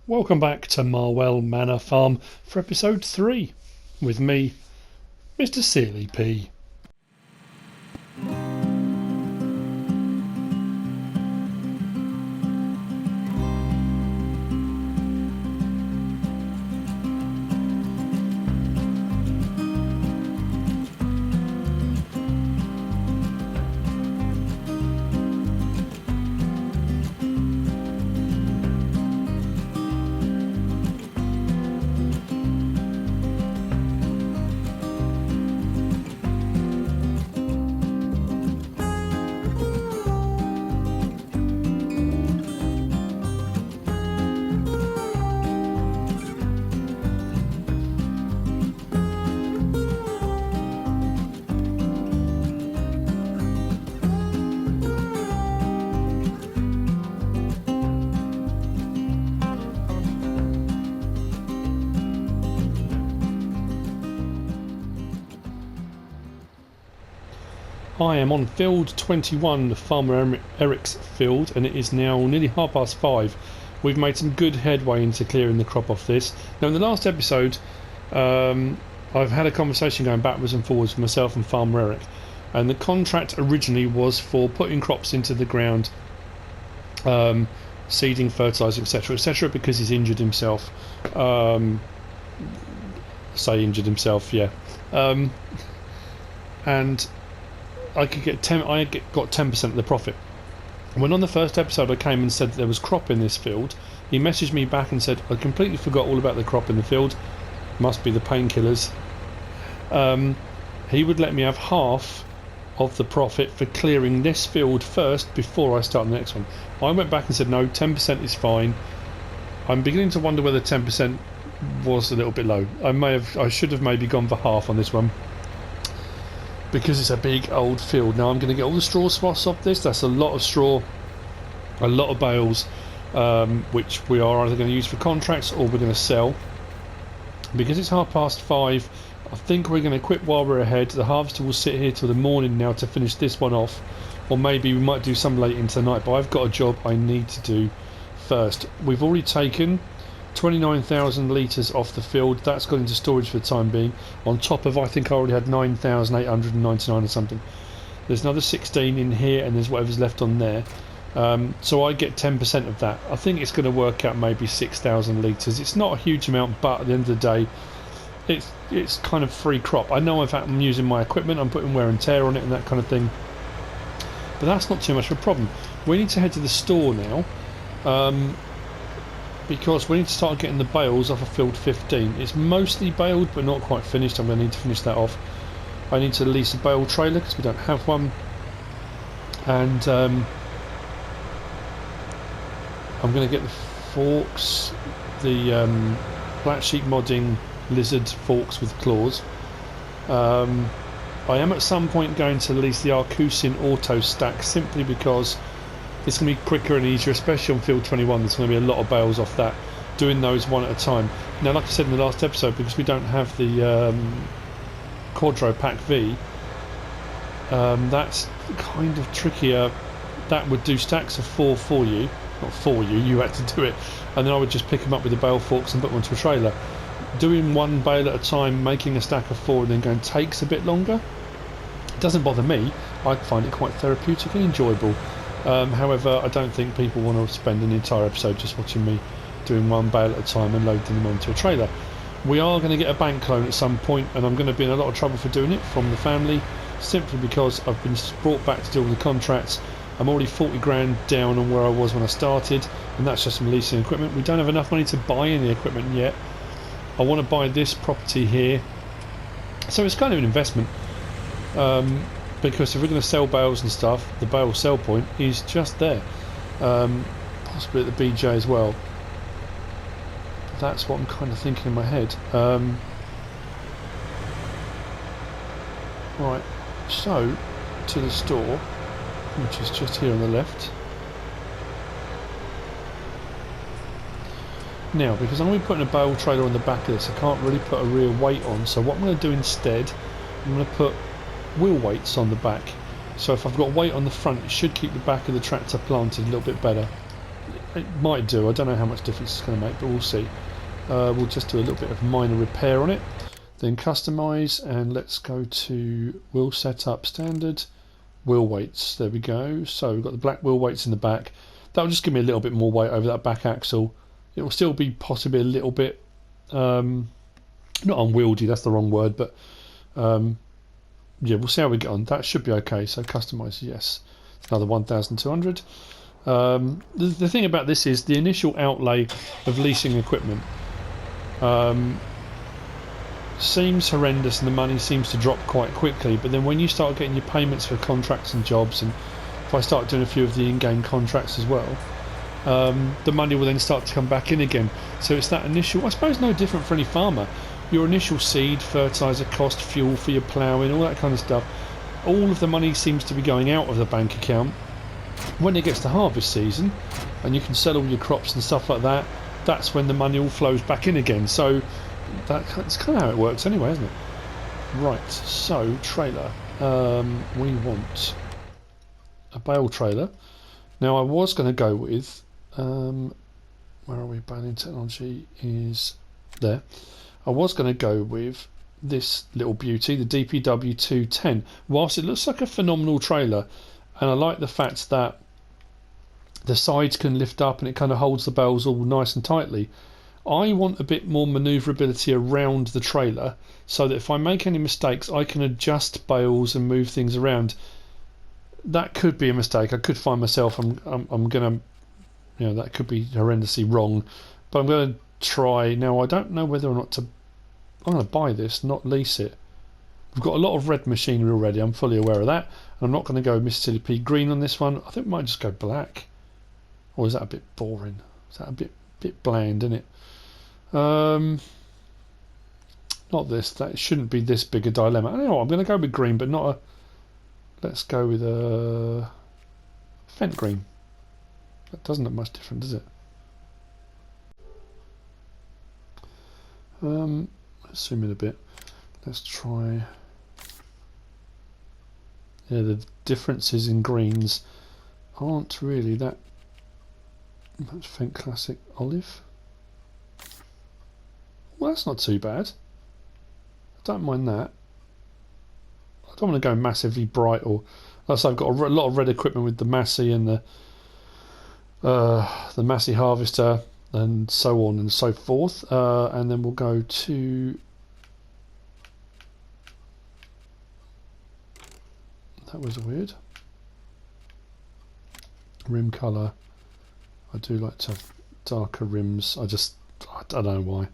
Welcome back to Marwell Manor Farm for episode 3 with me, MrSealyp. I am on field 21, Farmer Eric's field, and it is now nearly 5:30. We've made some good headway into clearing the crop off this. Now in the last episode I've had a conversation going backwards and forwards with myself and Farmer Eric, and the contract originally was for putting crops into the ground, seeding, fertilising, etc, because he's injured himself. Say injured himself, yeah. And I got 10% of the profit. When on the first episode I came and said there was crop in this field, he messaged me back and said, I completely forgot all about the crop in the field, must be the painkillers. He would let me have half of the profit for clearing this field first before I start the next one. I went back and said no, 10% is fine. I'm beginning to wonder whether 10% was a little bit low. I should have maybe gone for half on this one, because it's a big old field. Now I'm going to get all the straw swaths off this. That's a lot of straw, a lot of bales, which we are either going to use for contracts or we're going to sell. Because it's 5:30, I think we're going to quit while we're ahead. The harvester will sit here till the morning now to finish this one off, or maybe we might do some late into the night, but I've got a job I need to do first. We've already taken 29,000 litres off the field. That's gone into storage for the time being, on top of, I think I already had 9,899 or something. There's another 16 in here, and there's whatever's left on there, so I get 10% of that. I think it's going to work out maybe 6,000 litres. It's not a huge amount, but at the end of the day it's kind of free crop. I know I'm using my equipment, I'm putting wear and tear on it and that kind of thing, but that's not too much of a problem. We need to head to the store now, because we need to start getting the bales off of field 15. It's mostly baled but not quite finished. I'm going to need to finish that off. I need to lease a bale trailer because we don't have one, and I'm going to get the forks, the black sheep modding lizard forks with claws. I am at some point going to lease the Arcusin auto stack, simply because it's going to be quicker and easier, especially on field 21. There's going to be a lot of bales off that, doing those one at a time. Now, like I said in the last episode, because we don't have the Quadro Pack V, that's kind of trickier. That would do stacks of 4 for you, not for you, you had to do it, and then I would just pick them up with the bale forks and put them onto a trailer. Doing one bale at a time, making a stack of 4 and then going, takes a bit longer. It doesn't bother me. I find it quite therapeutic and enjoyable. However, I don't think people want to spend an entire episode just watching me doing one bale at a time and loading them onto a trailer. We are going to get a bank loan at some point, and I'm going to be in a lot of trouble for doing it from the family, simply because I've been brought back to deal with the contracts. I'm already 40 grand down on where I was when I started, and that's just from leasing equipment. We don't have enough money to buy any equipment yet. I want to buy this property here, so it's kind of an investment. Because if we're going to sell bales and stuff, the bale sell point is just there, possibly at the BJ as well. That's what I'm kind of thinking in my head. Right, so to the store, which is just here on the left. Now, because I'm going to be putting a bale trailer on the back of this, I can't really put a rear weight on, so what I'm going to do instead, I'm going to put wheel weights on the back. So if I've got weight on the front, it should keep the back of the tractor planted a little bit better. it might do. I don't know how much difference it's going to make, but we'll see. We'll just do a little bit of minor repair on it, then customize, and let's go to wheel setup, standard wheel weights. There we go. So we've got the black wheel weights in the back. That'll just give me a little bit more weight over that back axle. It will still be possibly a little bit not unwieldy, that's the wrong word, but yeah, we'll see how we get on. That should be okay. So customize, yes, another 1,200. The thing about this is the initial outlay of leasing equipment seems horrendous, and the money seems to drop quite quickly, but then when you start getting your payments for contracts and jobs, and if I start doing a few of the in-game contracts as well, the money will then start to come back in again. So it's that initial, I suppose no different for any farmer, your initial seed, fertilizer cost, fuel for your ploughing, all that kind of stuff, all of the money seems to be going out of the bank account. When it gets to harvest season and you can sell all your crops and stuff like that, that's when the money all flows back in again. So that's kind of how it works anyway, isn't it? Right, so trailer, we want a bale trailer. Now I was going to go with where are we? Baling technology is there. I was going to go with this little beauty, the DPW 210. Whilst it looks like a phenomenal trailer, and I like the fact that the sides can lift up and it kind of holds the bales all nice and tightly, I want a bit more manoeuvrability around the trailer so that if I make any mistakes I can adjust bales and move things around. That could be a mistake. I could find myself I'm gonna, you know, that could be horrendously wrong, but I'm going to try. Now I don't know whether or not to, I'm going to buy this, not lease it. We've got a lot of red machinery already, I'm fully aware of that, and I'm not going to go with MrSealyp green on this one. I think we might just go black. Or is that a bit boring? Is that a bit bland, isn't it? Not this. That shouldn't be this big a dilemma. I don't know. I'm going to go with green, but not a. Let's go with a Fent green. That doesn't look much different, does it? Let's zoom in a bit. Let's try. Yeah, the differences in greens aren't really that much. Fent classic olive. Well, that's not too bad. I don't mind that. I don't want to go massively bright, or like I say, I've got a lot of red equipment with the Massey and the Massey harvester and so on and so forth. And then we'll go to that was weird. Rim colour. I do like to have darker rims. I don't know why.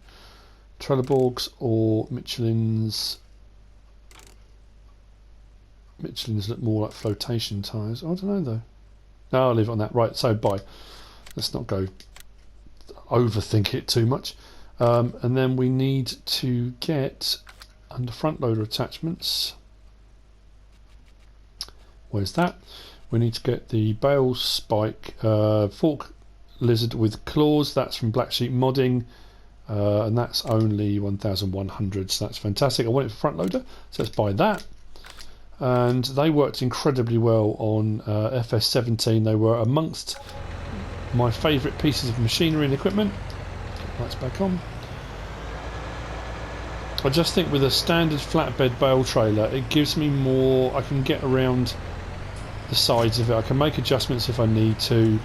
Trelleborgs or Michelin's. Michelin's look more like flotation tyres. I don't know though. No, I'll leave it on that. Right, so buy. Let's not go overthink it too much. And then we need to get under front loader attachments. Where's that? We need to get the bale spike fork lizard with claws. That's from Black Sheep Modding. And that's only 1,100, so that's fantastic. I want it for front loader, so let's buy that. And they worked incredibly well on FS17. They were amongst my favourite pieces of machinery and equipment. Lights back on. I just think with a standard flatbed bale trailer, it gives me more. I can get around the sides of it. I can make adjustments if I need to.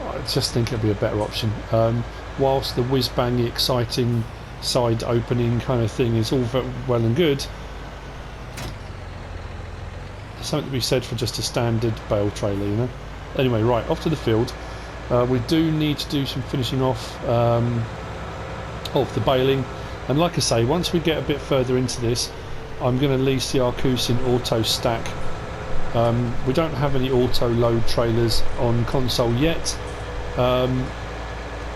I just think it'll be a better option. Whilst the whiz-bangy, exciting side opening kind of thing is all very well and good, there's something to be said for just a standard bale trailer, you know. Anyway, right, off to the field. We do need to do some finishing off of the baling, and like I say, once we get a bit further into this, I'm going to lease the Arcusin auto stack. We don't have any auto load trailers on console yet.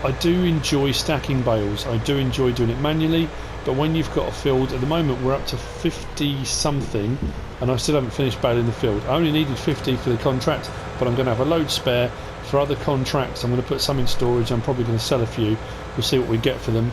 I do enjoy stacking bales. I do enjoy doing it manually, but when you've got a field, at the moment we're up to 50 something, and I still haven't finished baling the field. I only needed 50 for the contract, but I'm going to have a load spare for other contracts. I'm going to put some in storage. I'm probably going to sell a few. We'll see what we get for them.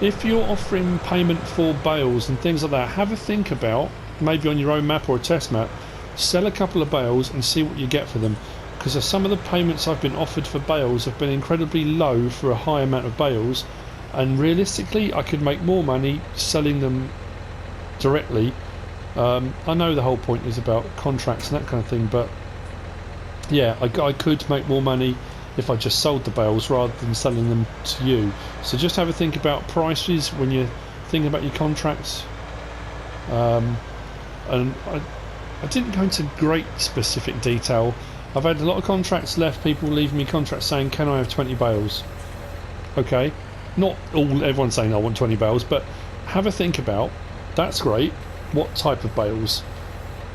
If you're offering payment for bales and things like that, have a think about, maybe on your own map or a test map, sell a couple of bales and see what you get for them. because some of the payments I've been offered for bales have been incredibly low for a high amount of bales, and realistically I could make more money selling them directly. I know the whole point is about contracts and that kind of thing, but yeah, I could make more money if I just sold the bales rather than selling them to you. So just have a think about prices when you're thinking about your contracts. And I didn't go into great specific detail. I've had a lot of contracts left, people leaving me contracts saying, can I have 20 bales? Okay, not everyone's saying I want 20 bales, but have a think about, that's great, what type of bales?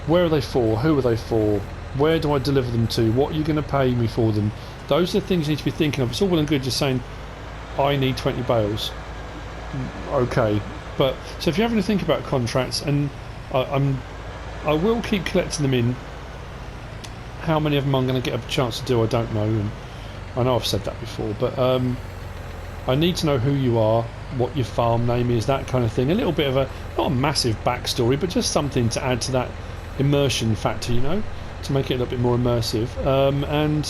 Where are they for? Who are they for? Where do I deliver them to? What are you going to pay me for them? Those are the things you need to be thinking of. It's all well and good just saying, I need 20 bales. Okay, but so if you're having to think about contracts, and I will keep collecting them in. How many of them I'm going to get a chance to do, I don't know. And I know I've said that before, but I need to know who you are, what your farm name is, that kind of thing. A little bit of a, not a massive backstory, but just something to add to that immersion factor, you know, to make it a little bit more immersive. And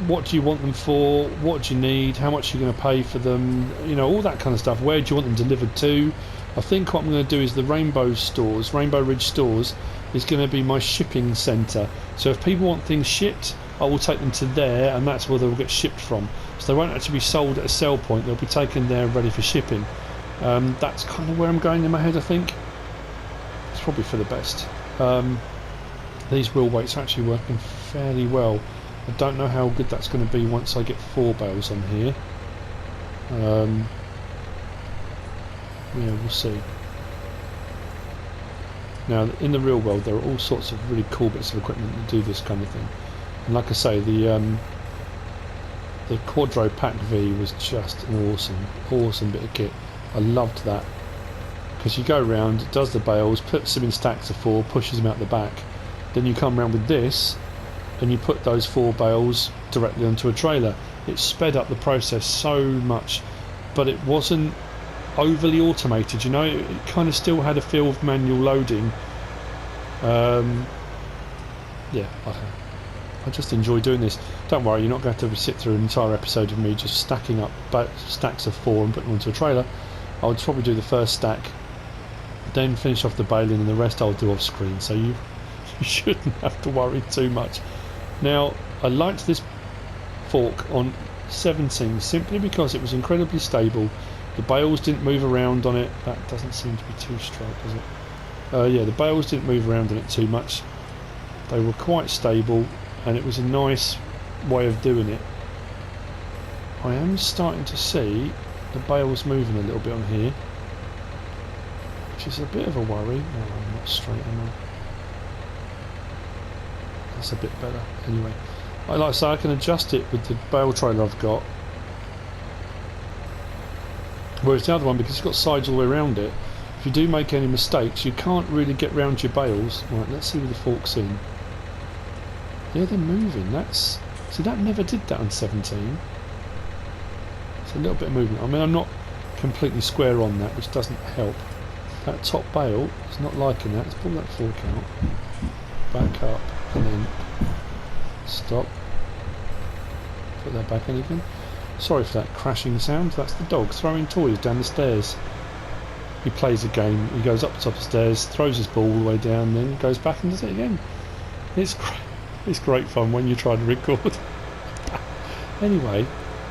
what do you want them for? What do you need? How much are you going to pay for them? You know, all that kind of stuff. Where do you want them delivered to? I think what I'm going to do is the Rainbow Ridge stores, is going to be my shipping centre. So if people want things shipped, I will take them to there, and that's where they'll get shipped from. So they won't actually be sold at a sell point, they'll be taken there ready for shipping. That's kind of where I'm going in my head, I think. It's probably for the best. These wheel weights are actually working fairly well. I don't know how good that's going to be once I get 4 bales on here. Yeah, we'll see. Now, in the real world, there are all sorts of really cool bits of equipment that do this kind of thing. And like I say, the Quadro Pack V was just an awesome bit of kit. I loved that. Because you go around, it does the bales, puts them in stacks of 4, pushes them out the back. Then you come around with this, and you put those 4 bales directly onto a trailer. It sped up the process so much, but it wasn't overly automated, you know. It kind of still had a feel of manual loading. Yeah, I just enjoy doing this. Don't worry, you're not going to have to sit through an entire episode of me just stacking up stacks of 4 and putting them onto a trailer. I'll probably do the first stack, then finish off the baling, and the rest I'll do off screen, so you shouldn't have to worry too much. Now, I liked this fork on 17 simply because it was incredibly stable. The bales didn't move around on it. That doesn't seem to be too straight, does it? Yeah, the bales didn't move around on it too much. They were quite stable, and it was a nice way of doing it. I am starting to see the bales moving a little bit on here, which is a bit of a worry. No, I'm not straight, am I? That's a bit better. Anyway, like I say, I can adjust it with the bale trailer I've got. Whereas the other one, because it's got sides all the way around it, if you do make any mistakes, you can't really get round your bales. Right, let's see where the fork's in. Yeah, they're moving. See, that never did that on 17. It's a little bit of movement. I mean, I'm not completely square on that, which doesn't help. That top bale is not liking that. Let's pull that fork out. Back up, and then stop. Put that back in again. Sorry for that crashing sound. That's the dog throwing toys down the stairs. He plays a game. He goes up the top of the stairs, throws his ball all the way down, then goes back and does it again. It's great fun when you try to record. Anyway,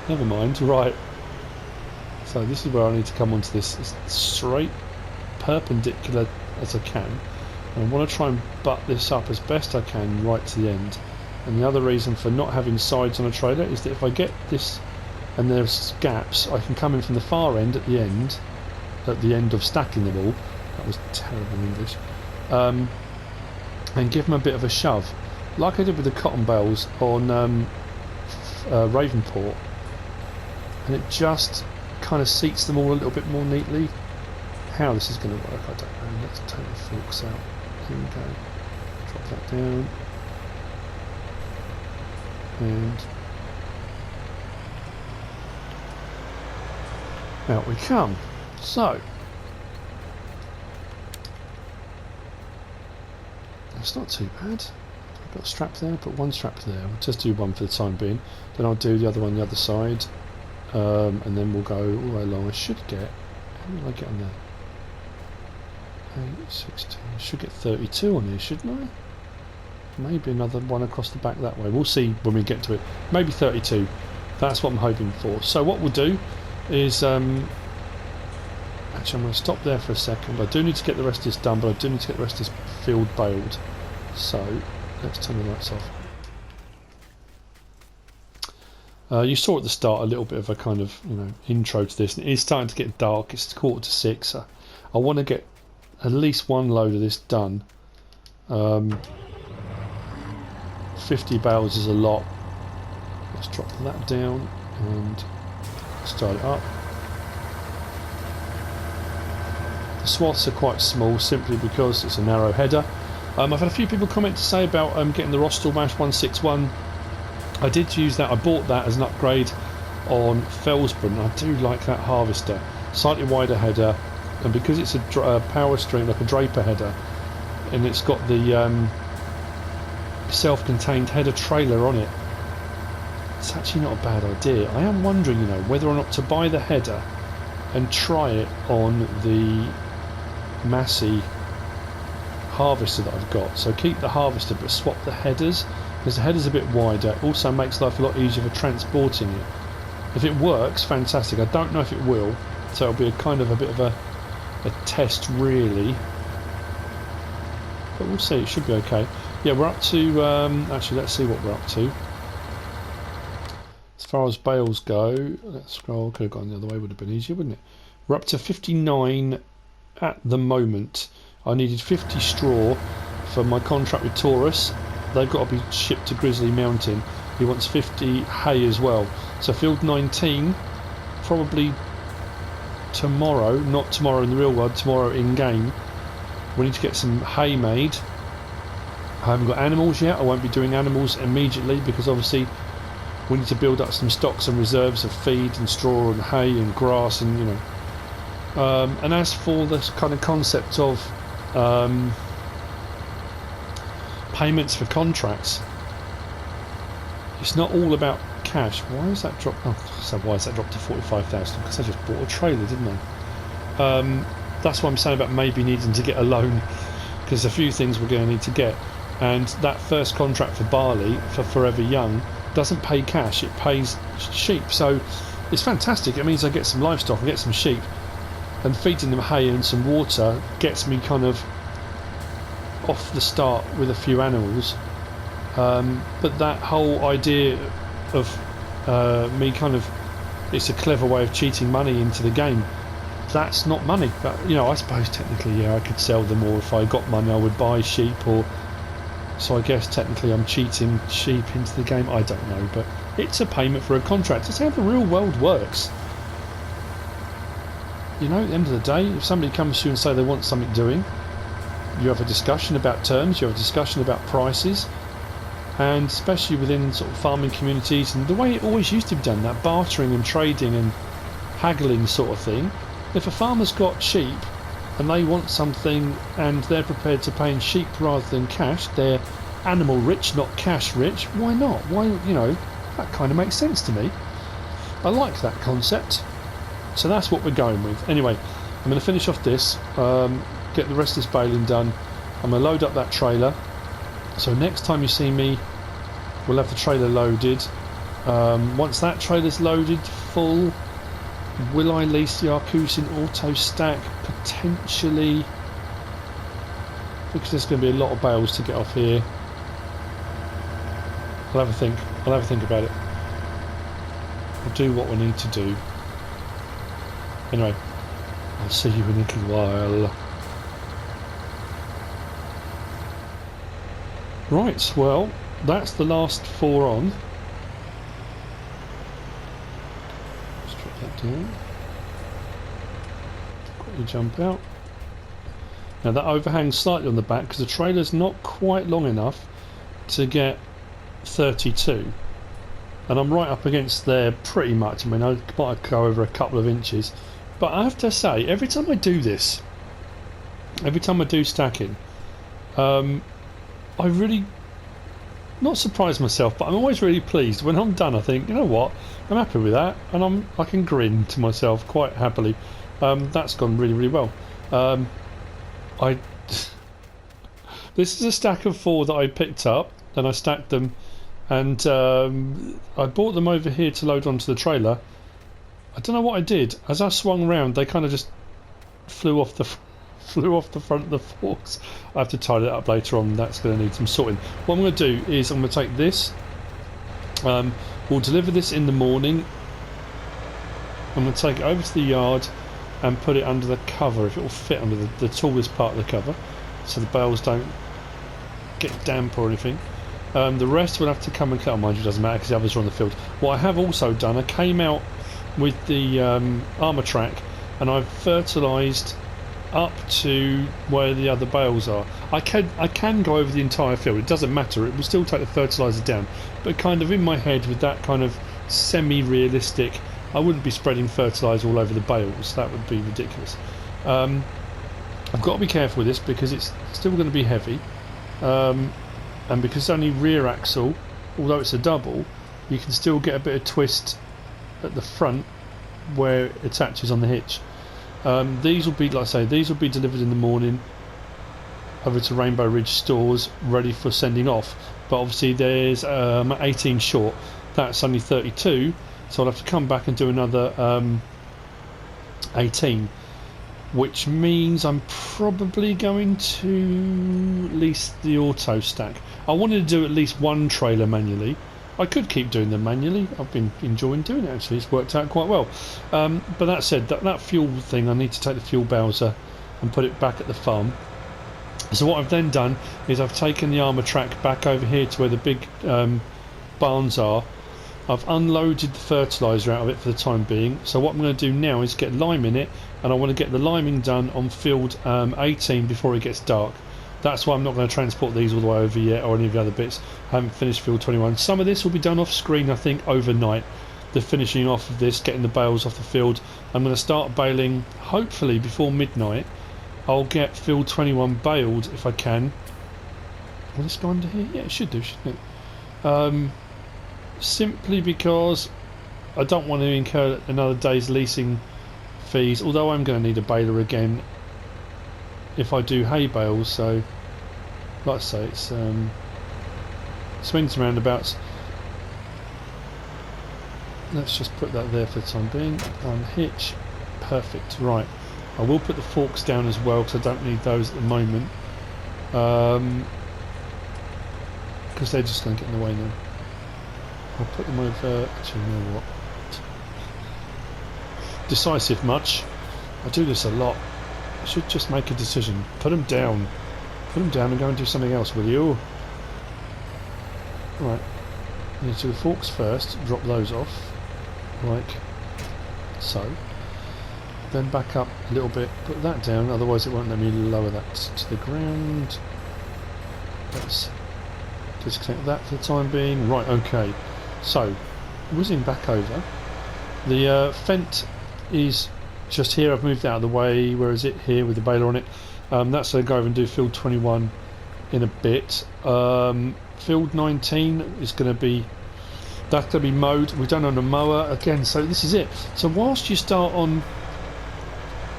never mind. Right. So this is where I need to come onto this as straight, perpendicular as I can. And I want to try and butt this up as best I can right to the end. And the other reason for not having sides on a trailer is that if I get this and there's gaps, I can come in from the far end at the end of stacking them all. That was terrible English. And give them a bit of a shove, like I did with the cotton bales on Ravenport, and it just kind of seats them all a little bit more neatly. How this is going to work, I don't know. Let's take the forks out. Here we go. Drop that down. And out we come. So that's not too bad. Got a strap there, put one strap there. I'll just do one for the time being. Then I'll do the other one the other side. And then we'll go all the way along. I should get... How did I get on there? 8, 16. I should get 32 on here, shouldn't I? Maybe another one across the back that way. We'll see when we get to it. Maybe 32. That's what I'm hoping for. So what we'll do is... actually, I'm going to stop there for a second. I do need to get the rest of this done, but I do need to get the rest of this field baled. So... let's turn the lights off. You saw at the start a little bit of a kind of intro to this. It is starting to get dark. It's 5:45. I want to get at least one load of this done. 50 bales is a lot. Let's drop that down and start it up. The swaths are quite small simply because it's a narrow header. I've had a few people comment to say about getting the Rostal Mash 161. I did use that. I bought that as an upgrade on Felsborough, and I do like that harvester. Slightly wider header, and because it's a power stream, like a Draper header, and it's got the self-contained header trailer on it, it's actually not a bad idea. I am wondering, whether or not to buy the header and try it on the Massey harvester that I've got. So keep the harvester but swap the headers, because the header's a bit wider. It also makes life a lot easier for transporting it. If it works, fantastic. I don't know if it will, so it'll be a bit of a test really, but we'll see. It should be okay. Yeah, we're up to actually let's see what we're up to as far as bales go. Let's scroll. Could have gone the other way, would have been easier, wouldn't it? We're up to 59 at the moment. I needed 50 straw for my contract with Taurus. They've got to be shipped to Grizzly Mountain. He wants 50 hay as well. So field 19, probably tomorrow, not tomorrow in the real world, tomorrow in game. We need to get some hay made. I haven't got animals yet. I won't be doing animals immediately because obviously we need to build up some stocks and reserves of feed and straw and hay and grass and and as for this kind of concept of payments for contracts, it's not all about cash. Why is that dropped? Oh, so why is that dropped to 45,000? Because I just bought a trailer, didn't I? That's what I'm saying about maybe needing to get a loan, because a few things we're going to need to get. And that first contract for barley for Forever Young doesn't pay cash; it pays sheep. So it's fantastic. It means I get some livestock, I get some sheep, and feeding them hay and some water gets me kind of off the start with a few animals. But that whole idea of me it's a clever way of cheating money into the game. That's not money. But I suppose technically, I could sell them, or if I got money I would buy sheep, or so I guess technically I'm cheating sheep into the game. I don't know, but it's a payment for a contract. That's how the real world works. At the end of the day, if somebody comes to you and say they want something doing, you have a discussion about terms, you have a discussion about prices, and especially within sort of farming communities and the way it always used to be done, that bartering and trading and haggling sort of thing. If a farmer's got sheep and they want something and they're prepared to pay in sheep rather than cash, they're animal rich, not cash rich, why not? Why, that kind of makes sense to me. I like that concept. So that's what we're going with. Anyway, I'm going to finish off this, get the rest of this baling done. I'm going to load up that trailer. So next time you see me, we'll have the trailer loaded. Once that trailer's loaded full, will I lease the Arcusin auto stack? Potentially, because there's going to be a lot of bales to get off here. I'll have a think. I'll have a think about it. We'll do what we need to do. Anyway, I'll see you in a little while. Right, well, that's the last 4 on. Let's drop that down. Quickly jump out. Now that overhangs slightly on the back because the trailer's not quite long enough to get 32. And I'm right up against there pretty much. I mean, I might go over a couple of inches. But I have to say, every time I do this, every time I do stacking, I really not surprised myself, but I'm always really pleased when I'm done. I think, you know what, I'm happy with that, and I can grin to myself quite happily. That's gone really, really well. I this is a stack of 4 that I picked up, and I stacked them, and I brought them over here to load onto the trailer. I don't know what I did. As I swung round, they kind of just flew off the front of the forks. I have to tidy that up later on. That's going to need some sorting. What I'm going to do is I'm going to take this. We'll deliver this in the morning. I'm going to take it over to the yard and put it under the cover, if it will fit under the tallest part of the cover, so the bales don't get damp or anything. The rest will have to come and cut. Mind you, it doesn't matter because the others are on the field. What I have also done, I came out with the armour track and I've fertilised up to where the other bales are. I can go over the entire field, it doesn't matter, it will still take the fertiliser down, but kind of in my head with that kind of semi-realistic, I wouldn't be spreading fertiliser all over the bales, that would be ridiculous. I've got to be careful with this because it's still going to be heavy, and because it's only rear axle, although it's a double, you can still get a bit of twist at the front where it attaches on the hitch. These will be, like I say, these will be delivered in the morning over to Rainbow Ridge stores, ready for sending off. But obviously there's 18 short, that's only 32, so I'll have to come back and do another 18, which means I'm probably going to lease the auto stack. I wanted to do at least one trailer manually. I could keep doing them manually. I've been enjoying doing it actually. It's worked out quite well. But that said, that fuel thing, I need to take the fuel bowser and put it back at the farm. So what I've then done is I've taken the armour track back over here to where the big barns are. I've unloaded the fertiliser out of it for the time being. So what I'm going to do now is get lime in it, and I want to get the liming done on field 18 before it gets dark. That's why I'm not going to transport these all the way over yet, or any of the other bits. I haven't finished field 21. Some of this will be done off screen, I think, overnight. The finishing off of this, getting the bales off the field. I'm going to start baling, hopefully before midnight. I'll get field 21 baled if I can. Will this go under here? Yeah, it should do, shouldn't it? Simply because I don't want to incur another day's leasing fees, although I'm going to need a baler again if I do hay bales. So like I say, it's swings and roundabouts. Let's just put that there for the time being. Unhitch, perfect. Right, I will put the forks down as well because I don't need those at the moment, because they're just going to get in the way now. I'll put them over. Actually, you know what? Decisive much. I do this a lot. I should just make a decision. Put them down. Put them down and go and do something else, will you? Right. I need to do the forks first. Drop those off. Like so. Then back up a little bit. Put that down. Otherwise, it won't let me lower that to the ground. Let's disconnect that for the time being. Right. Okay. So, whizzing back over. The Fent is just here. I've moved it out of the way. Where is it? Here with the baler on it. That's going to go over and do field 21 in a bit. Field 19 is going to be, that's going to be mowed. We've done on a mower again. So this is it. So whilst you start on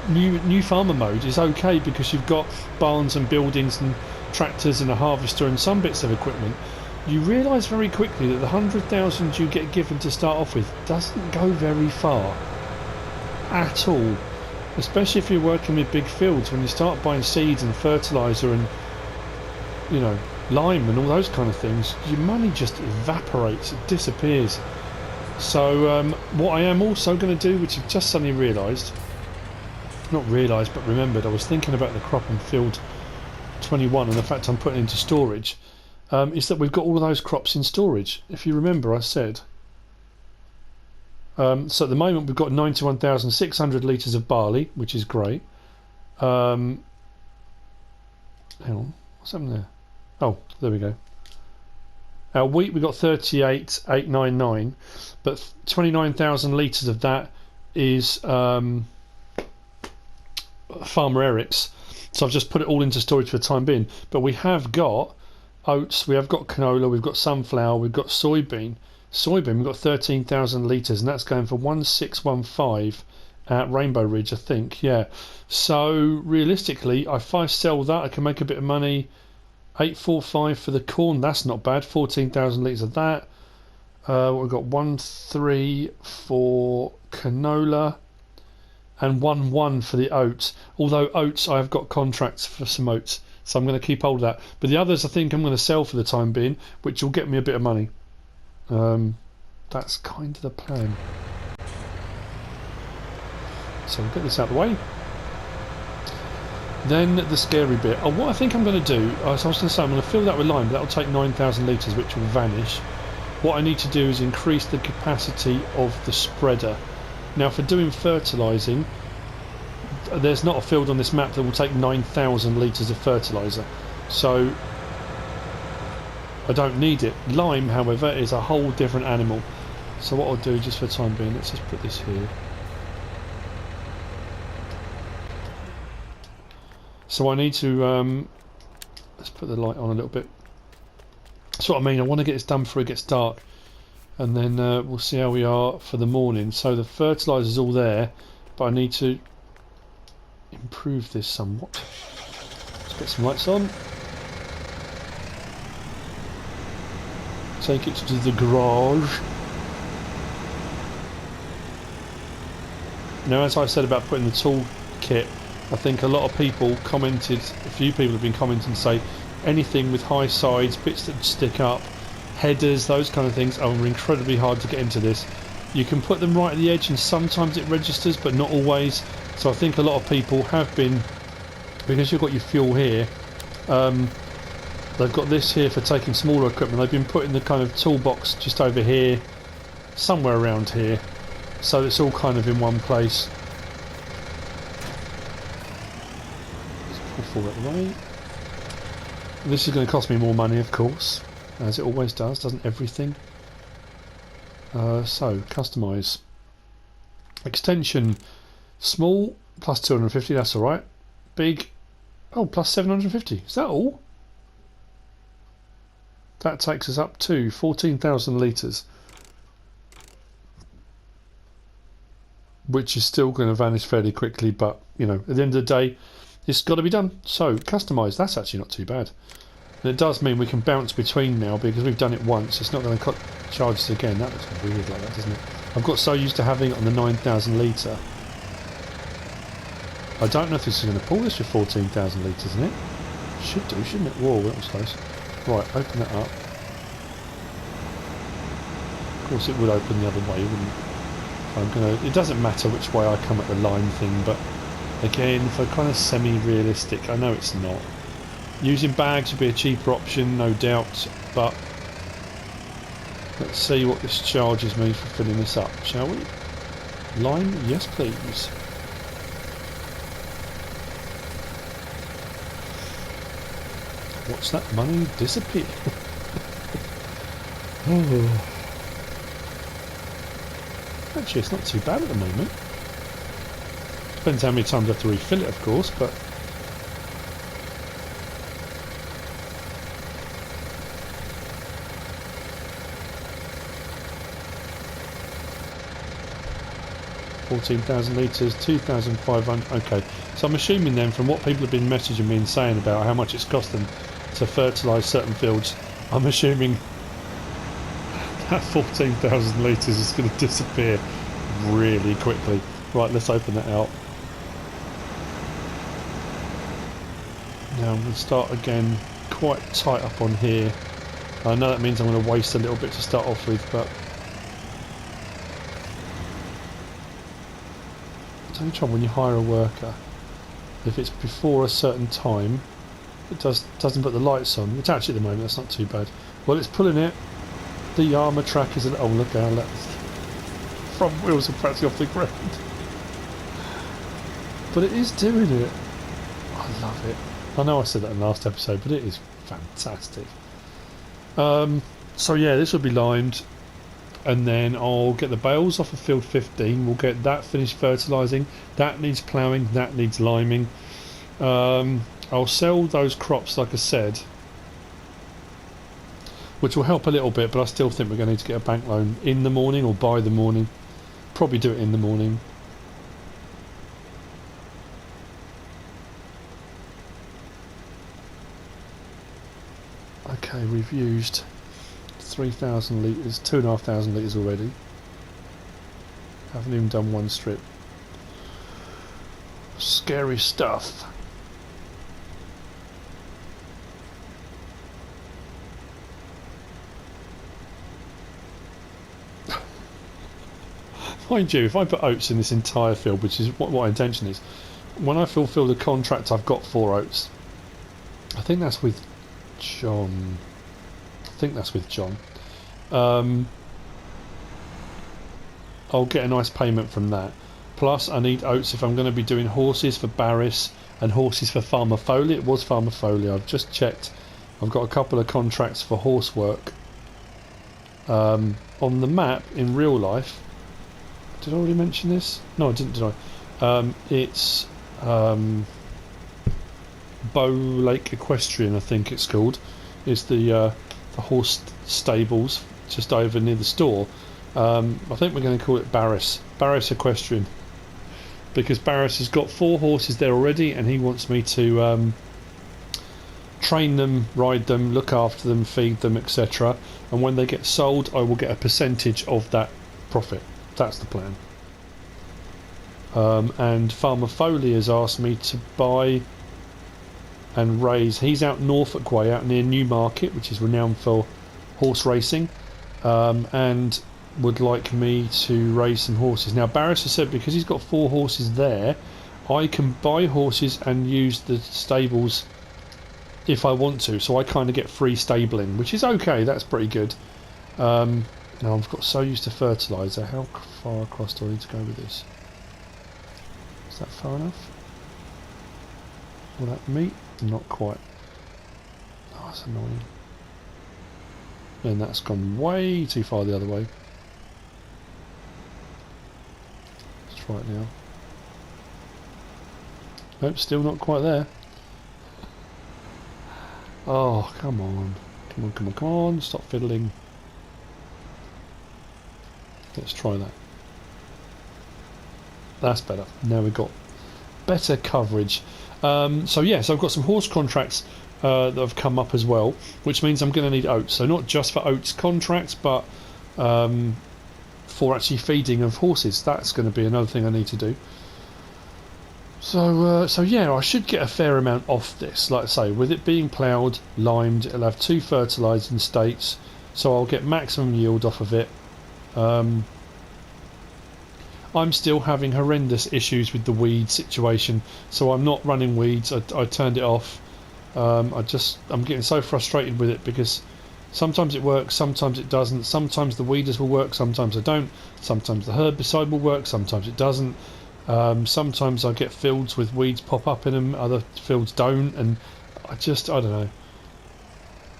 new farmer mode, is okay because you've got barns and buildings and tractors and a harvester and some bits of equipment. You realise very quickly that the 100,000 you get given to start off with doesn't go very far at all, especially if you're working with big fields. When you start buying seeds and fertiliser and, you know, lime and all those kind of things, your money just evaporates, it disappears. So what I am also going to do, which I've just suddenly realised, not realised but remembered, I was thinking about the crop on field 21 and the fact I'm putting it into storage, is that we've got all of those crops in storage. If you remember, I said, so at the moment we've got 91,600 litres of barley, which is great. Hang on, what's happened there? Oh, there we go. Our wheat we've got 38,899, but 29,000 litres of that is Farmer Eric's. So I've just put it all into storage for the time being. But we have got oats, we have got canola, we've got sunflower, we've got soybean. Soybean, we've got 13,000 litres, and that's going for 1615 at Rainbow Ridge, I think. Yeah. So realistically, if I sell that, I can make a bit of money. 845 for the corn, that's not bad. 14,000 litres of that. We've got 1.3 for canola and 1.1 for the oats. Although oats, I've got contracts for some oats, so I'm going to keep hold of that. But the others, I think I'm going to sell for the time being, which will get me a bit of money. That's kind of the plan. So we'll get this out of the way. Then the scary bit. Oh, what I think I'm going to do, as I was going to say, I'm going to fill that with lime, but that will take 9,000 litres, which will vanish. What I need to do is increase the capacity of the spreader. Now, for doing fertilising, there's not a field on this map that will take 9,000 litres of fertiliser, so I don't need it. Lime, however, is a whole different animal. So what I'll do, just for the time being, let's just put this here. So I need to let's put the light on a little bit. That's what I mean. I want to get this done before it gets dark, and then we'll see how we are for the morning. So the fertiliser's all there, but I need to improve this somewhat. Let's get some lights on. Take it to the garage. Now, as I said about putting the tool kit, I think a lot of people commented, a few people have been commenting, say anything with high sides, bits that stick up, headers, those kind of things are incredibly hard to get into this. You can put them right at the edge and sometimes it registers, but not always. So I think a lot of people have been, because you've got your fuel here, they've got this here for taking smaller equipment. They've been putting the kind of toolbox just over here, somewhere around here, so it's all kind of in one place. Pull forward the way. This is going to cost me more money, of course, as it always does, doesn't everything? So, customise. Extension, small, plus 250, that's alright. Big, oh, plus 750, is that all? That takes us up to 14,000 litres. Which is still going to vanish fairly quickly, but, you know, at the end of the day, it's got to be done. So, customise, that's actually not too bad. And it does mean we can bounce between now, because we've done it once. It's not going to charge us again. That looks weird like that, doesn't it? I've got so used to having it on the 9,000 litre. I don't know if this is going to pull this for 14,000 litres, isn't it? Should do, shouldn't it? Whoa, that was close. Right, open that up. Of course it would open the other way, wouldn't it? It doesn't matter which way I come at the line thing, but again, for kind of semi-realistic, I know it's not. Using bags would be a cheaper option, no doubt, but let's see what this charges me for filling this up, shall we? Line? Yes, please. Watch that money disappear. Oh. Actually, it's not too bad at the moment. Depends how many times I have to refill it, of course, but $14,000 litres, 2,500. Okay, so I'm assuming then, from what people have been messaging me and saying about how much it's cost them to fertilise certain fields, I'm assuming that 14,000 litres is going to disappear really quickly. Right, let's open that out. Now I'm going to start again quite tight up on here. I know that means I'm going to waste a little bit to start off with, but it's only trouble when you hire a worker. If it's before a certain time, it doesn't put the lights on, which actually at the moment that's not too bad. Well, it's pulling it. The armour track is oh look how that front wheels are practically off the ground. But it is doing it. I love it. I know I said that in the last episode, but it is fantastic. So yeah, this will be limed, and then I'll get the bales off of field 15. We'll get that finished fertilising. That needs ploughing, that needs liming. I'll sell those crops, like I said. which will help a little bit, but I still think we're going to need to get a bank loan in the morning or by the morning. Probably do it in the morning. Okay, we've used 3,000 litres, 2,500 litres already. Haven't even done one strip. Scary stuff. Mind you, if I put oats in this entire field, which is what my intention is, when I fulfil the contract I've got for oats, I think that's with John. I'll get a nice payment from that. Plus I need oats if I'm going to be doing horses for Barris and horses for Farmer Foley. It was Farmer Foley, I've just checked. I've got a couple of contracts for horse work. On the map in real life, did I already mention this? No, I didn't, did I? It's Bow Lake Equestrian, I think it's called. It's the horse stables just over near the store. I think we're going to call it Barris Equestrian, because Barris has got 4 horses there already, and he wants me to train them, ride them, look after them, feed them, etc. And when they get sold, I will get a percentage of that profit. That's the plan. And Farmer Foley has asked me to buy and raise. He's out Norfolk way, out near Newmarket, which is renowned for horse racing, and would like me to raise some horses. Now Barris has said because he's got 4 horses there, I can buy horses and use the stables if I want to, so I kind of get free stabling, which is okay. That's pretty good. Now I've got so used to fertilizer. How far across do I need to go with this? Is that far enough? Will that meet? Not quite. Oh, that's annoying. And that's gone way too far the other way. Let's try it now. Nope, still not quite there. Oh, come on. Come on, come on, come on. Stop fiddling. Let's try that. That's better. Now we've got better coverage. So yes, I've got some horse contracts that have come up as well, which means I'm going to need oats. So not just for oats contracts, but for actually feeding of horses. That's going to be another thing I need to do. So yeah, I should get a fair amount off this. Like I say, with it being ploughed, limed, it'll have 2 fertilising states, so I'll get maximum yield off of it. I'm still having horrendous issues with the weed situation, so I'm not running weeds. I turned it off. I'm getting so frustrated with it because sometimes it works, sometimes it doesn't. Sometimes the weeders will work, sometimes I don't. Sometimes the herbicide will work, sometimes it doesn't. Sometimes I get fields with weeds pop up in them, other fields don't, and I don't know.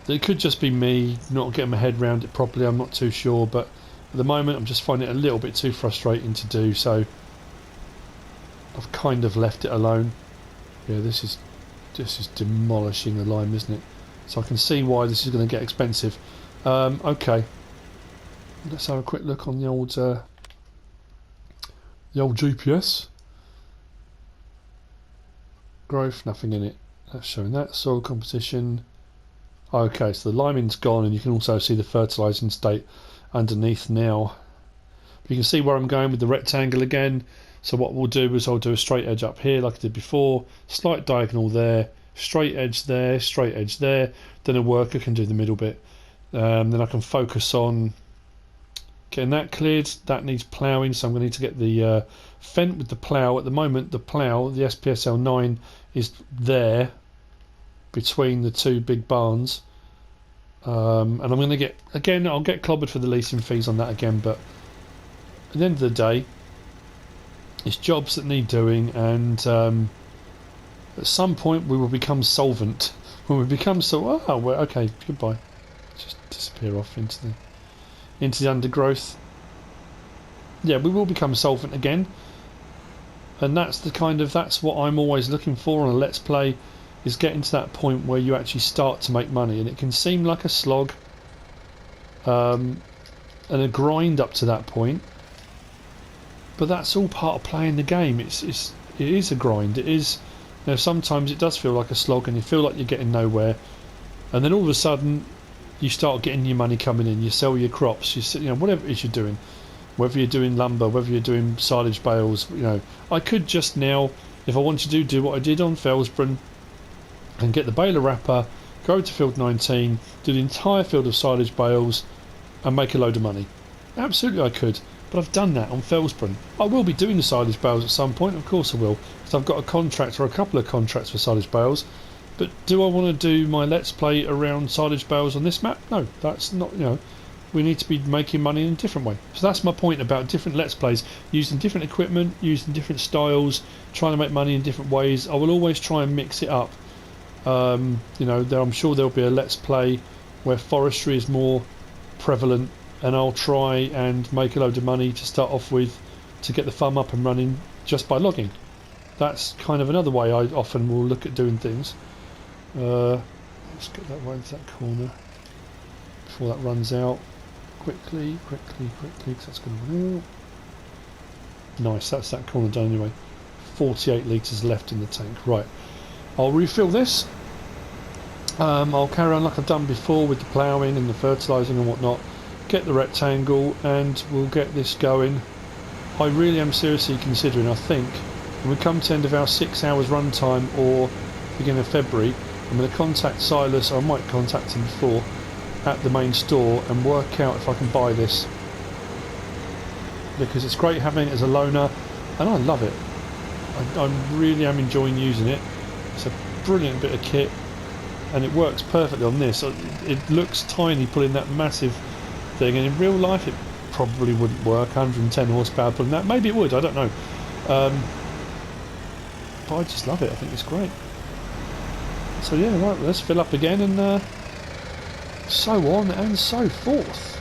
It could just be me not getting my head around it properly, I'm not too sure, but at the moment I'm just finding it a little bit too frustrating to do, so I've kind of left it alone. Yeah, this is demolishing the lime, isn't it? So I can see why this is going to get expensive. Okay, let's have a quick look on the old GPS. Growth, nothing in it. That's showing that. Soil composition. Okay, so the liming's gone, and you can also see the fertilising state underneath now. But you can see where I'm going with the rectangle again. So what we'll do is I'll do a straight edge up here like I did before, slight diagonal there, straight edge there, straight edge there. Then a worker can do the middle bit. Then I can focus on getting that cleared. That needs ploughing, so I'm going to need to get the fent with the plough. At the moment, the plough, the SPSL 9, is there between the 2 big barns. And I'm going to get, again, I'll get clobbered for the leasing fees on that again, but at the end of the day, it's jobs that need doing, and at some point we will become solvent. When we become well, okay, goodbye. Just disappear off into the undergrowth. Yeah, we will become solvent again, and that's what I'm always looking for on a Let's Play, is getting to that point where you actually start to make money. And it can seem like a slog, and a grind up to that point. But that's all part of playing the game. It is a grind. It is, you know, sometimes it does feel like a slog, and you feel like you're getting nowhere. And then all of a sudden, you start getting your money coming in. You sell your crops. You know, whatever it is you're doing, whether you're doing lumber, whether you're doing silage bales. You know, I could just now, if I wanted to, do what I did on Felsborough and get the baler wrapper, go to field 19, do the entire field of silage bales, and make a load of money. Absolutely, I could. But I've done that on Felsborough. I will be doing the silage bales at some point, of course I will, because I've got a contract or a couple of contracts for silage bales. But do I want to do my Let's Play around silage bales on this map? No, that's not, you know, we need to be making money in a different way. So that's my point about different Let's Plays, using different equipment, using different styles, trying to make money in different ways. I will always try and mix it up. You know, I'm sure there'll be a Let's Play where forestry is more prevalent, and I'll try and make a load of money to start off with to get the farm up and running just by logging. That's kind of another way I often will look at doing things. Let's get that way into that corner before that runs out. Quickly, because that's going to run out. Nice, that's that corner done anyway. 48 litres left in the tank. Right, I'll refill this. I'll carry on like I've done before with the ploughing and the fertilising and whatnot. Get the rectangle and we'll get this going. I really am seriously considering, I think, when we come to the end of our 6 hours run time or beginning of February, I'm going to contact Silas, or I might contact him before, at the main store and work out if I can buy this. Because it's great having it as a loaner, and I love it. I really am enjoying using it. It's a brilliant bit of kit, and it works perfectly on this. It looks tiny pulling that massive thing, and in real life it probably wouldn't work. 110 horsepower pulling that. Maybe it would, I don't know. But I just love it. I think it's great. So yeah, right, let's fill up again and so on and so forth.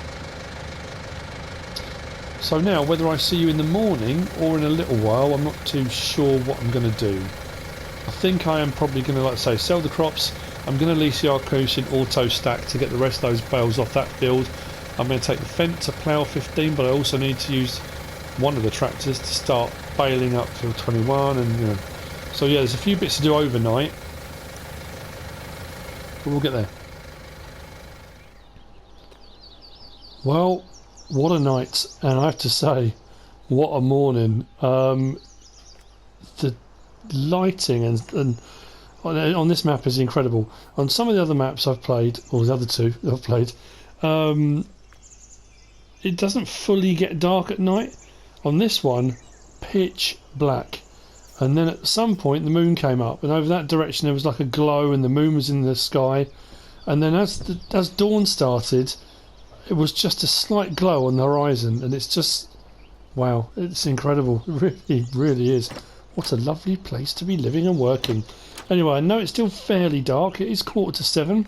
So now, whether I see you in the morning or in a little while, I'm not too sure what I'm going to do. I think I am probably going to, like I say, sell the crops. I'm going to lease the Arcusin auto stack to get the rest of those bales off that field. I'm going to take the Fent to plough 15, but I also need to use one of the tractors to start baling up field 21, and you know. So yeah, there's a few bits to do overnight, but we'll get there. Well, what a night, and I have to say, what a morning. The lighting and on this map is incredible. On some of the other maps I've played, or the other two I've played, it doesn't fully get dark at night. On this one, pitch black. And then at some point the moon came up, and over that direction there was like a glow, and the moon was in the sky. And then as dawn started, it was just a slight glow on the horizon, and it's just, wow, it's incredible. It really is. What a lovely place to be living and working. Anyway, I know it's still fairly dark. It is 7:15.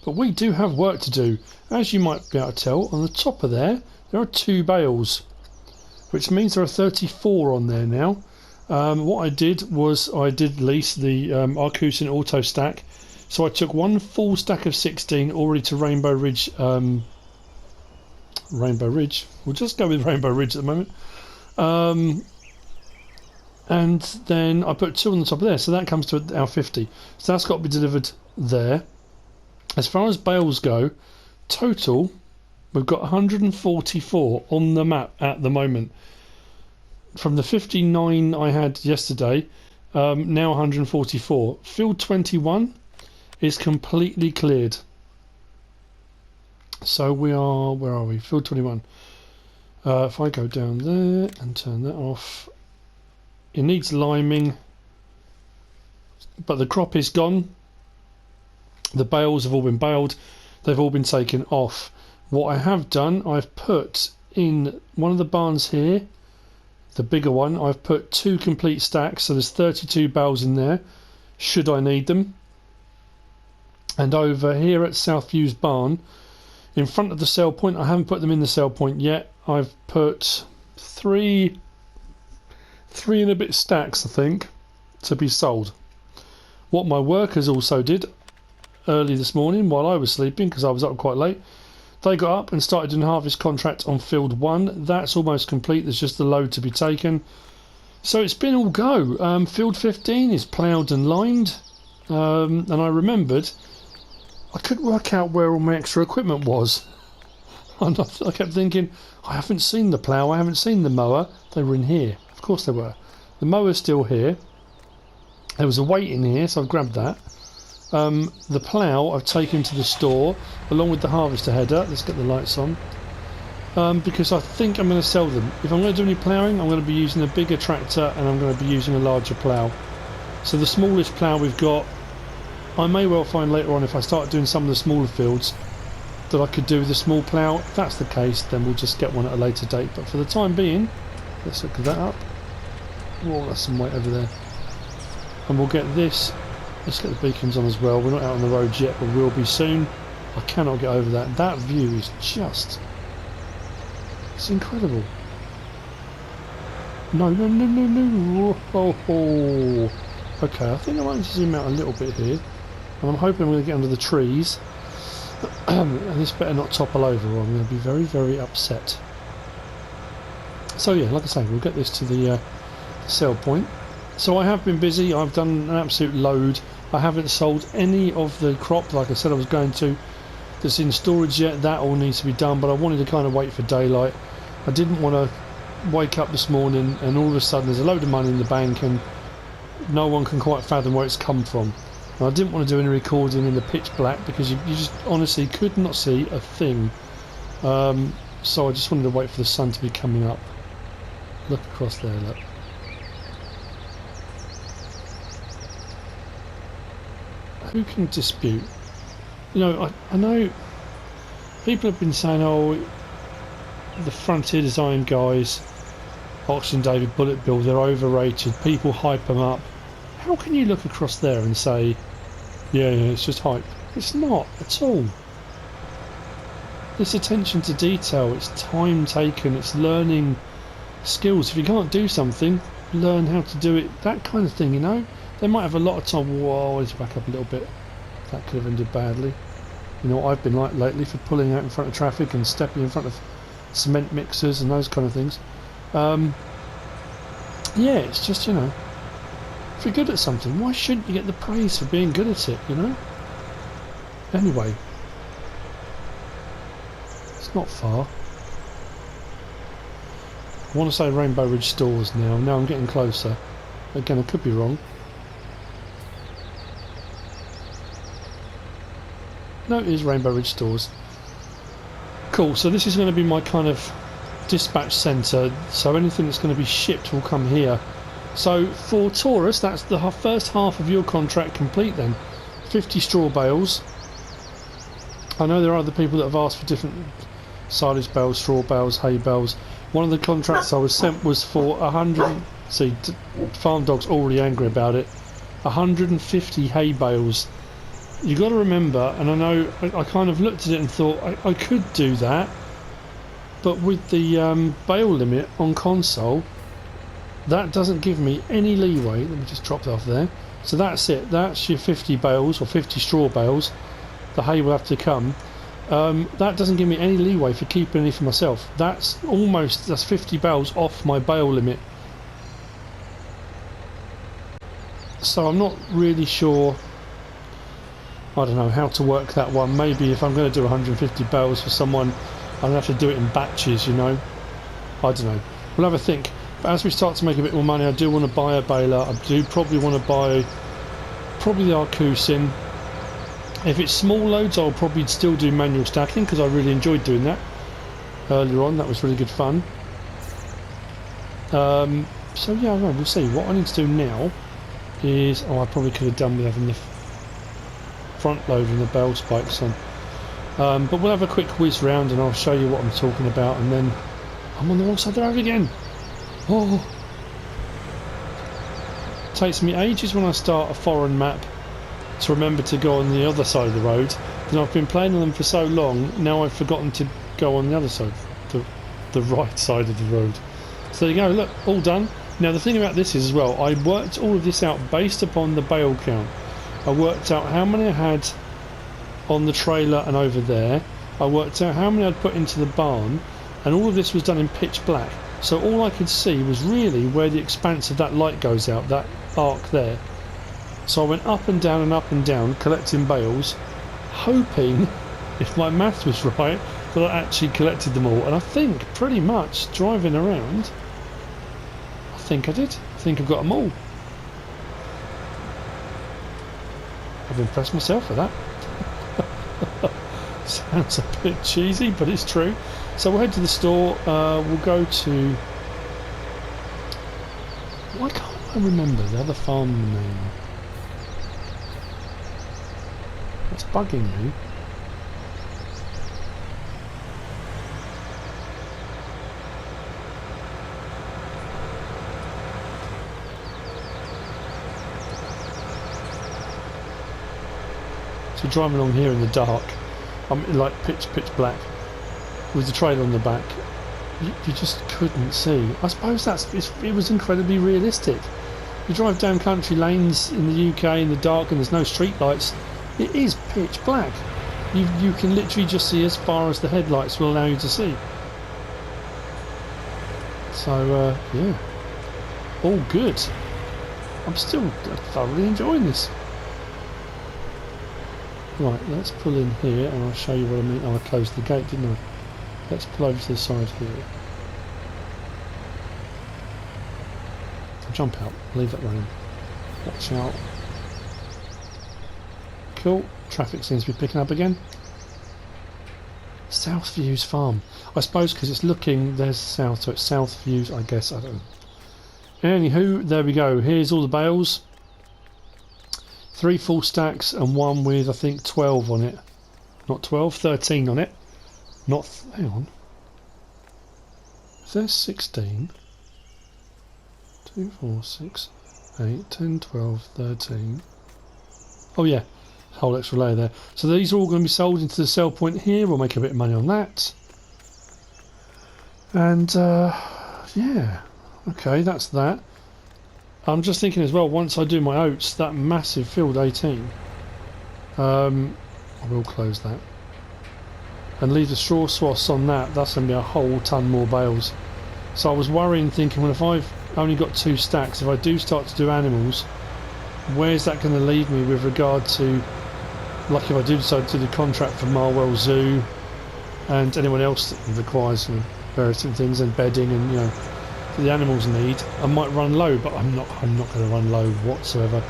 But we do have work to do. As you might be able to tell, on the top of there are 2 bales, which means there are 34 on there now. What I did was I did lease the Arcusin auto stack. So I took one full stack of 16 already to Rainbow Ridge. Rainbow Ridge. We'll just go with Rainbow Ridge at the moment. And then I put 2 on the top of there, so that comes to our 50. So that's got to be delivered there. As far as bales go, total, we've got 144 on the map at the moment. From the 59 I had yesterday, now 144. Field 21 is completely cleared. So we are, where are we? Field 21. If I go down there and turn that off, it needs liming, but the crop is gone. The bales have all been baled. They've all been taken off. What I have done, I've put in one of the barns here, the bigger one, I've put 2 complete stacks, so there's 32 bales in there, should I need them. And over here at Southview's barn, in front of the sell point, I haven't put them in the sell point yet, I've put 3 and a bit stacks, I think, to be sold. What my workers also did early this morning while I was sleeping, because I was up quite late, They got up and started doing harvest contract on field 1. That's almost complete. There's just the load to be taken. So it's been all go. Field 15 is ploughed and lined. And I remembered I couldn't work out where all my extra equipment was. And I kept thinking, I haven't seen the plough, I haven't seen the mower. They were in here. Of course they were. The mower's still here. There was a weight in here, so I've grabbed that. The plough I've taken to the store along with the harvester header. Let's get the lights on. Because I think I'm going to sell them. If I'm going to do any ploughing, I'm going to be using a bigger tractor and I'm going to be using a larger plough. So the smallest plough we've got, I may well find later on if I start doing some of the smaller fields that I could do with a small plough. If that's the case, then we'll just get one at a later date. But for the time being, let's look that up. Oh, that's some weight over there. And we'll get this. Let's get the beacons on as well. We're not out on the road yet, but we'll be soon. I cannot get over that. That view is just... it's incredible. No, no, no, no, no. Oh. Okay, I think I might zoom out a little bit here. And I'm hoping I'm going to get under the trees. And this better not topple over or I'm going to be very, very upset. So yeah, like I say, we'll get this to the sell point. So I have been busy. I've done an absolute load. I haven't sold any of the crop like I said I was going to. That's in storage yet. That all needs to be done, but I wanted to kind of wait for daylight. I didn't want to wake up this morning and all of a sudden there's a load of money in the bank and no one can quite fathom where it's come from. And I didn't want to do any recording in the pitch black because you just honestly could not see a thing. So I just wanted to wait for the sun to be coming up. Look across there, look. Who can dispute? You know, I know people have been saying, oh, the Frontier Design guys, OxygenDavid, Bullet Bill, they're overrated, people hype them up. How can you look across there and say, yeah, it's just hype? It's not at all. It's attention to detail, it's time taken, it's learning skills. If you can't do something, learn how to do it, that kind of thing, you know? They might have a lot of time. Whoa, let's back up a little bit. That could have ended badly. You know what I've been like lately for pulling out in front of traffic and stepping in front of cement mixers and those kind of things. Yeah, it's just, you know, if you're good at something, why shouldn't you get the praise for being good at it, you know? Anyway, it's not far. I want to say Rainbow Ridge Stores now. Now I'm getting closer. Again, I could be wrong. No, it is Rainbow Ridge Stores. Cool, so this is going to be my kind of dispatch centre, so anything that's going to be shipped will come here. So for Taurus, that's the first half of your contract complete then. 50 straw bales. I know there are other people that have asked for different silage bales, straw bales, hay bales. One of the contracts I was sent was for 100... See, Farm Dog's already angry about it. 150 hay bales. You got to remember, and I know I kind of looked at it and thought I could do that, but with the bale limit on console, that doesn't give me any leeway. Let me just drop that off there. So that's it. That's your 50 bales or 50 straw bales. The hay will have to come. That doesn't give me any leeway for keeping any for myself. That's 50 bales off my bale limit. So I'm not really sure. I don't know how to work that one. Maybe if I'm going to do 150 bales for someone, I'm going to have to do it in batches, you know. I don't know. We'll have a think. But as we start to make a bit more money, I do want to buy a baler. I do probably want to buy the Arcusin. If it's small loads, I'll probably still do manual stacking because I really enjoyed doing that earlier on. That was really good fun. So yeah, I don't know, we'll see. What I need to do now is... oh, I probably could have done with having the front loader and the bale spikes on. But we'll have a quick whiz round and I'll show you what I'm talking about, and then I'm on the wrong side of the road again. Oh, it takes me ages when I start a foreign map to remember to go on the other side of the road. And I've been playing on them for so long, now I've forgotten to go on the other side, the right side of the road. So there you go, look, all done. Now the thing about this is as well, I worked all of this out based upon the bale count. I worked out how many I had on the trailer and over there, I worked out how many I'd put into the barn, and all of this was done in pitch black. So all I could see was really where the expanse of that light goes out, that arc there. So I went up and down, collecting bales, hoping, if my math was right, that I actually collected them all. And I think pretty much driving around, I think I did. I think I've got them all. I've impressed myself with that. Sounds a bit cheesy, but it's true. So we'll head to the store. We'll go to... Why can't I remember the other farm name? That's bugging me. So driving along here in the dark, I'm like pitch black, with the trailer on the back. You just couldn't see. I suppose it was incredibly realistic. You drive down country lanes in the UK in the dark and there's no street lights. It is pitch black. You can literally just see as far as the headlights will allow you to see. So yeah, all good. I'm still thoroughly enjoying this. Right, let's pull in here and I'll show you what I mean. Oh, I closed the gate, didn't I? Let's pull over to the side here. I'll jump out, leave that running. Watch out. Cool, traffic seems to be picking up again. Southview's farm. I suppose because it's looking, there's south, so it's Southview's, I guess, I don't know. Anywho, there we go. Here's all the bales. 3 full stacks and one with, I think, 12 on it. Not 12, 13 on it. Not, hang on. If there's 16, 2, 4, 6, 8, 10, 12, 13. Oh yeah, whole extra layer there. So these are all going to be sold into the sell point here. We'll make a bit of money on that. And yeah, okay, that's that. I'm just thinking as well, once I do my oats, that massive field 18, I will close that and leave the straw swaths on that. That's going to be a whole ton more bales. So I was worrying, thinking, well, if I've only got 2 stacks, if I do start to do animals, where's that going to leave me with regard to, like if I do decide to do the contract for Marwell Zoo and anyone else that requires various different things and bedding and the animals need, I might run low, but I'm not going to run low whatsoever.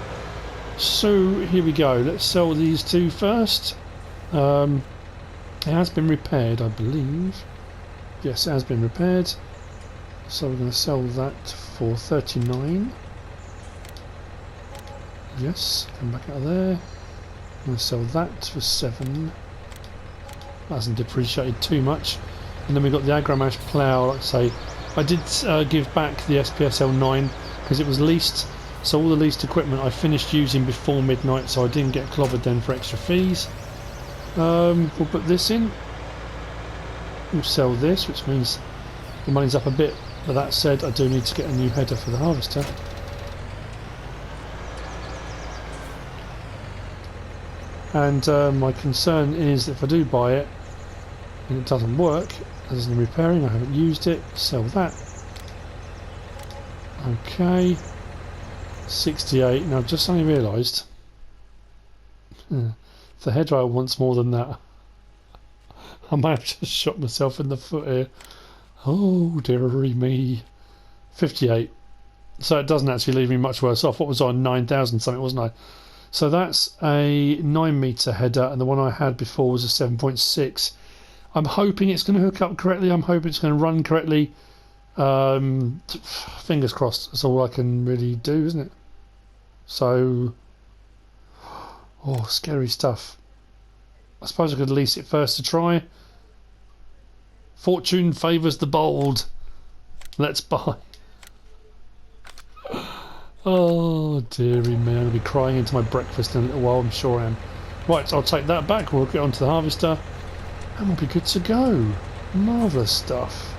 So here we go. Let's sell these 2 first. It has been repaired, I believe. Yes, it has been repaired. So we're going to sell that for 39. Yes, come back out of there. I'm going to sell that for 7. That hasn't depreciated too much. And then we've got the Agramash plough, like I say. I did give back the SPSL 9 because it was leased, so all the leased equipment I finished using before midnight, so I didn't get clobbered then for extra fees. We'll put this in. We'll sell this, which means the money's up a bit, but that said, I do need to get a new header for the harvester. And my concern is if I do buy it and it doesn't work, there's no repairing, I haven't used it, sell that. Okay, 68. Now I've just only realised the head rail wants more than that. I might have just shot myself in the foot here. Oh dearie me. 58. So it doesn't actually leave me much worse off. What was I on? 9,000 something, wasn't I? So that's a 9 metre header, and the one I had before was a 7.6. I'm hoping it's going to hook up correctly. I'm hoping it's going to run correctly. Fingers crossed. That's all I can really do, isn't it? So, oh, scary stuff. I suppose I could lease it first to try. Fortune favours the bold. Let's buy. Oh dearie me, I'm going to be crying into my breakfast in a little while, I'm sure I am. Right, so I'll take that back. We'll get onto the harvester. And we'll be good to go. Marvellous stuff.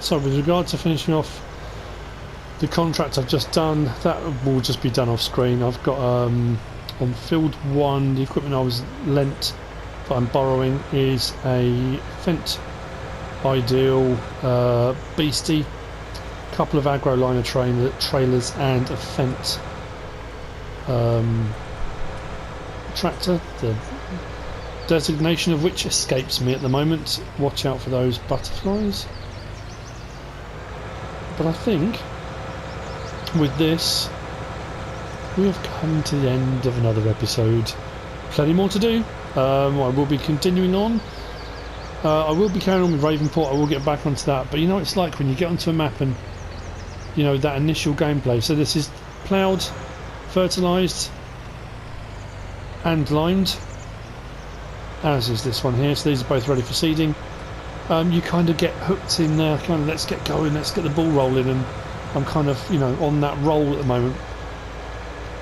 So with regard to finishing off the contract I've just done, that will just be done off screen. I've got on field 1 the equipment I was lent that I'm borrowing is a Fent Ideal Beastie, couple of Agro Liner trailers and a Fent tractor, the designation of which escapes me at the moment. Watch out for those butterflies. But I think with this we have come to the end of another episode. Plenty more to do. I will be continuing on. I will be carrying on with Ravenport. I will get back onto that, but you know what it's like when you get onto a map and you know that initial gameplay. So this is ploughed, fertilised and lined, as is this one here. So these are both ready for seeding. You kind of get hooked in there, kind of let's get going, let's get the ball rolling, and I'm kind of, you know, on that roll at the moment.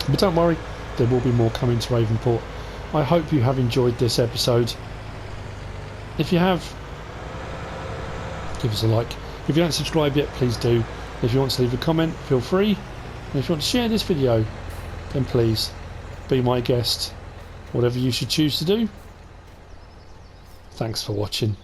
But don't worry, there will be more coming to Ravenport. I hope you have enjoyed this episode. If you have, give us a like. If you don't subscribe yet, please do. If you want to leave a comment, feel free. And if you want to share this video, then please be my guest. Whatever you should choose to do. Thanks for watching.